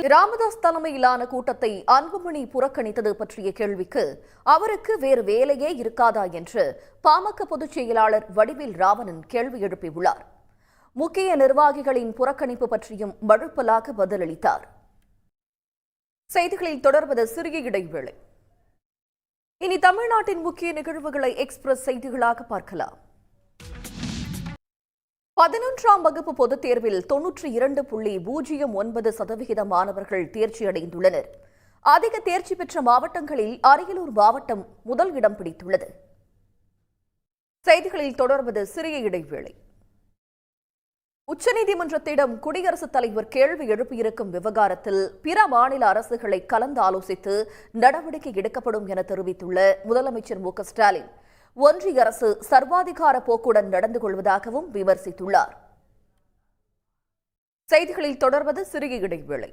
ராமதாஸ் தலைமையிலான கூட்டத்தை அன்புமணி புறக்கணித்தது பற்றிய கேள்விக்கு அவருக்கு வேறு வேலையே இருக்காதா என்று பாமக பொதுச் செயலாளர் வடிவேல் ராவணன் கேள்வி எழுப்பியுள்ளார். முக்கிய நிர்வாகிகளின் புறக்கணிப்பு பற்றியும் மழுப்பலாக பதிலளித்தார். செய்திகளில் தொடர்வது சிறிய இடைவேளை. இனி தமிழ்நாட்டின் முக்கிய நிகழ்வுகளை எக்ஸ்பிரஸ் செய்திகளாக பார்க்கலாம். 11ஆம் வகுப்பு பொதுத் தேர்வில் 92.09% மாணவர்கள் தேர்ச்சி அடைந்துள்ளனர். அதிக தேர்ச்சி பெற்ற மாவட்டங்களில் அரியலூர் மாவட்டம் முதல் இடம் பிடித்துள்ளது. செய்திகளில் தொடர்வது சிறிய இடைவேளை. உச்சநீதிமன்றத்திடம் குடியரசுத் தலைவர் கேள்வி எழுப்பியிருக்கும் விவகாரத்தில் பிற மாநில அரசுகளை கலந்து ஆலோசித்து நடவடிக்கை எடுக்கப்படும் என தெரிவித்துள்ள முதலமைச்சர் மு க ஸ்டாலின் ஒன்றிய அரசு சர்வாதிகார போக்குடன் நடந்து கொள்வதாகவும் விமர்சித்துள்ளார். செய்திகளில் தொடர்வது சிறிய இடைவேளை.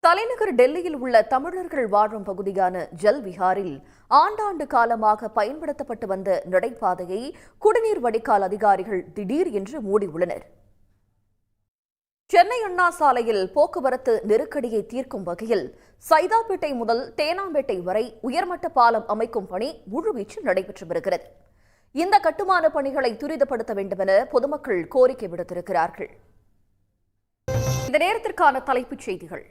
தலைநகர் டெல்லியில் உள்ள தமிழர்கள் வாழும் பகுதியான ஜல்விஹாரில் ஆண்டாண்டு காலமாக பயன்படுத்தப்பட்டு வந்த நடைபாதையை குடிநீர் வடிகால் அதிகாரிகள் திடீர் என்று மூடியுள்ளனர். சென்னை அண்ணா சாலையில் போக்குவரத்து நெருக்கடியை தீர்க்கும் வகையில் சைதாப்பேட்டை முதல் தேனாம்பேட்டை வரை உயர்மட்ட பாலம் அமைக்கும் பணி முழுவீச்சில் நடைபெற்று வருகிறது. இந்த கட்டுமான பணிகளை துரிதப்படுத்த வேண்டும் என பொதுமக்கள் கோரிக்கை விடுத்திருக்கிறார்கள். இந்த நேரத்திற்கான தலைப்புச் செய்திகள்.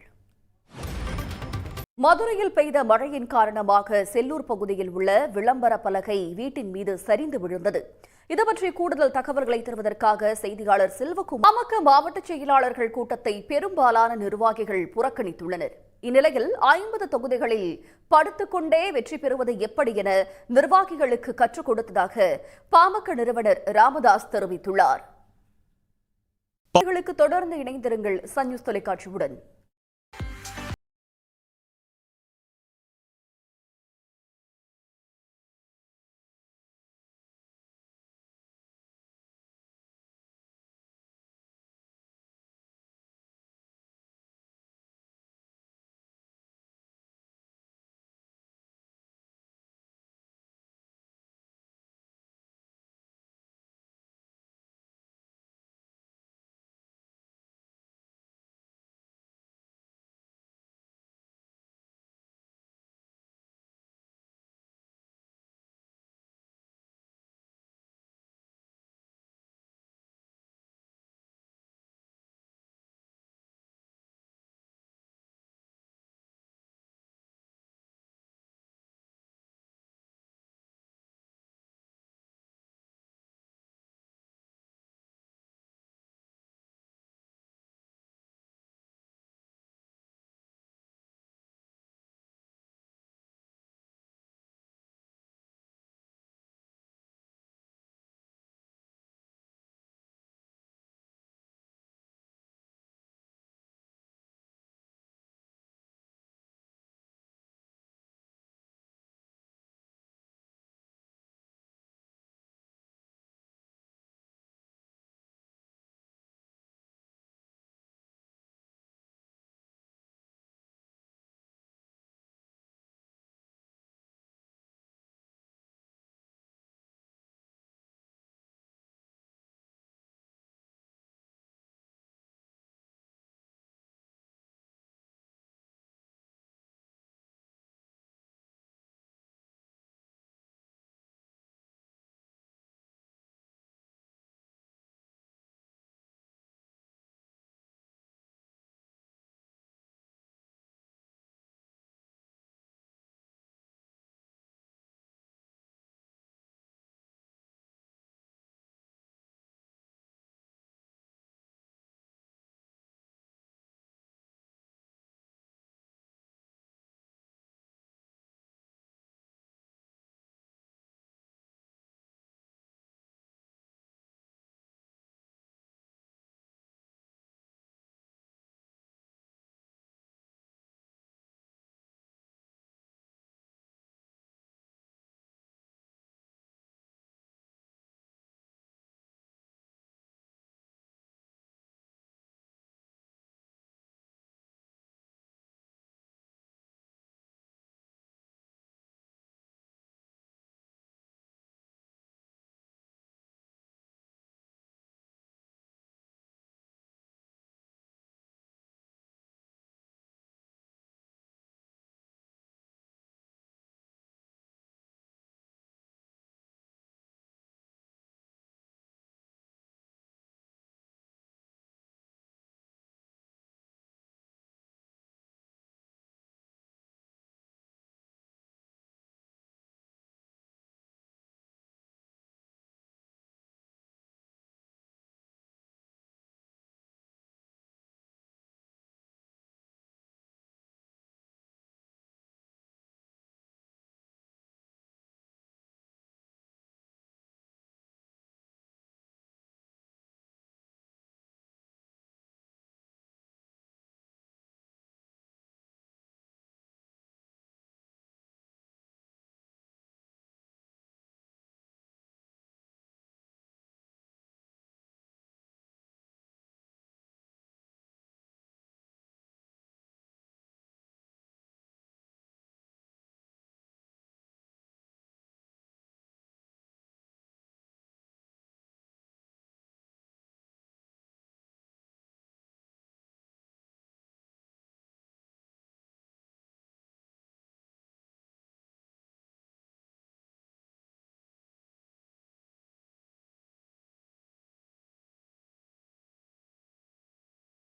மதுரையில் பெய்த மழையின் காரணமாக செல்லூர் பகுதியில் உள்ள விளம்பர பலகை வீட்டின் மீது சரிந்து விழுந்தது. இதுபற்றி கூடுதல் தகவல்களை தருவதற்காக செய்தியாளர் செல்வகுமார். பாமக மாவட்ட செயலாளர்கள் கூட்டத்தை பெரும்பாலான நிர்வாகிகள் புறக்கணித்துள்ளனர். இந்நிலையில் 50 தொகுதிகளில் படுத்துக்கொண்டே வெற்றி பெறுவது எப்படி என நிர்வாகிகளுக்கு கற்றுக் கொடுத்ததாக பாமக நிறுவனர் ராமதாஸ் தெரிவித்துள்ளார். தொடர்ந்து இணைந்திருங்கள் சன் நியூஸ் தொலைக்காட்சியுடன்.